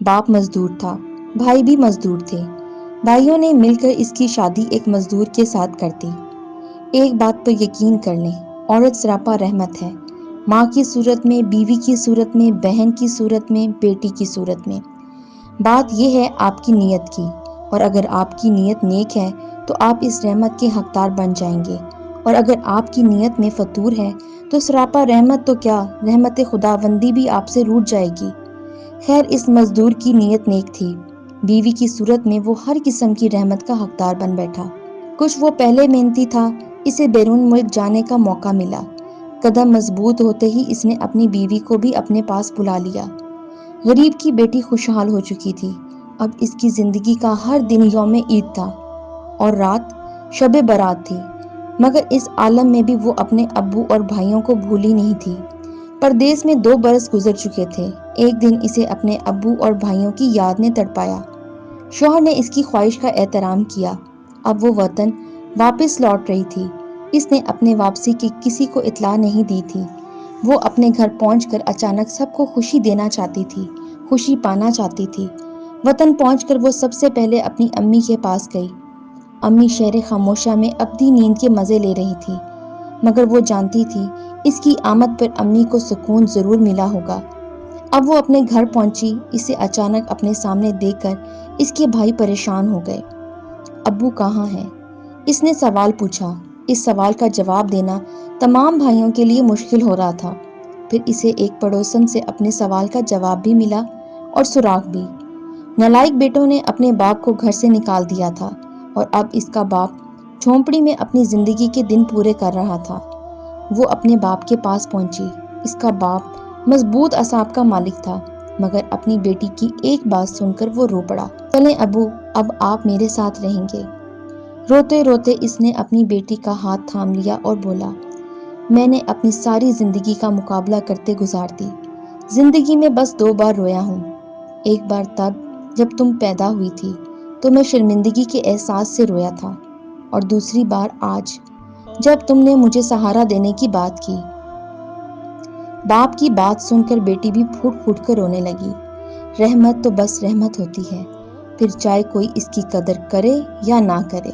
باپ مزدور تھا، بھائی بھی مزدور تھے۔ بھائیوں نے مل کر اس کی شادی ایک مزدور کے ساتھ کر دی۔ ایک بات پر یقین کر لیں، عورت سراپا رحمت ہے، ماں کی صورت میں، بیوی کی صورت میں، بہن کی صورت میں، بیٹی کی صورت میں۔ بات یہ ہے آپ کی نیت کی، اور اگر آپ کی نیت نیک ہے تو آپ اس رحمت کے حقدار بن جائیں گے، اور اگر آپ کی نیت میں فطور ہے تو سراپا رحمت تو کیا، رحمت خداوندی بھی آپ سے روٹھ جائے گی۔ خیر اس مزدور کی نیت نیک تھی، بیوی کی صورت میں وہ ہر قسم کی رحمت کا حقدار بن بیٹھا۔ کچھ وہ پہلے محنتی تھا، اسے بیرون ملک جانے کا موقع ملا۔ قدم مضبوط ہوتے ہی اس نے اپنی بیوی کو بھی اپنے پاس بلا لیا۔ غریب کی بیٹی خوشحال ہو چکی تھی، اب اس کی زندگی کا ہر دن یوم عید تھا اور رات شب برات تھی، مگر اس عالم میں بھی وہ اپنے ابو اور بھائیوں کو بھولی نہیں تھی۔ پردیس میں 2 برس گزر چکے تھے۔ ایک دن اسے اپنے ابو اور بھائیوں کی یاد نے تڑپایا۔ شوہر نے اس کی خواہش کا احترام کیا۔ اب وہ وطن واپس لوٹ رہی تھی۔ اس نے اپنے واپسی کی کسی کو اطلاع نہیں دی تھی۔ وہ اپنے گھر پہنچ کر اچانک سب کو خوشی دینا چاہتی تھی، خوشی پانا چاہتی تھی۔ وطن پہنچ کر وہ سب سے پہلے اپنی امی کے پاس گئی۔ امی شہر خاموشہ میں ابدی نیند کے مزے لے رہی تھی، مگر وہ جانتی تھی اس کی آمد پر امی کو سکون ضرور ملا ہوگا۔ اب وہ اپنے گھر پہنچی، اسے اچانک اپنے سامنے دیکھ کر اس کے بھائی پریشان ہو گئے۔ ابو کہاں ہیں؟ اس نے سوال پوچھا۔ اس سوال کا جواب دینا تمام بھائیوں کے لیے مشکل ہو رہا تھا۔ پھر اسے ایک پڑوسن سے اپنے سوال کا جواب بھی ملا اور سراغ بھی۔ نالائق بیٹوں نے اپنے باپ کو گھر سے نکال دیا تھا اور اب اس کا باپ جھونپڑی میں اپنی زندگی کے دن پورے کر رہا تھا۔ وہ اپنے باپ کے پاس پہنچی۔ اس کا باپ مضبوط اعصاب کا مالک تھا، مگر اپنی بیٹی کی ایک بات سن کر وہ رو پڑا۔ چلیں ابو، اب آپ میرے ساتھ رہیں گے۔ روتے روتے اس نے اپنی بیٹی کا ہاتھ تھام لیا اور بولا، میں نے اپنی ساری زندگی کا مقابلہ کرتے گزار دی۔ زندگی میں بس 2 بار رویا ہوں۔ ایک بار تب جب تم پیدا ہوئی تھی تو میں شرمندگی کے احساس سے رویا تھا، اور دوسری بار آج جب تم نے مجھے سہارا دینے کی بات کی۔ باپ کی بات سن کر بیٹی بھی پھوٹ پھوٹ کر رونے لگی۔ رحمت تو بس رحمت ہوتی ہے، پھر چاہے کوئی اس کی قدر کرے یا نہ کرے۔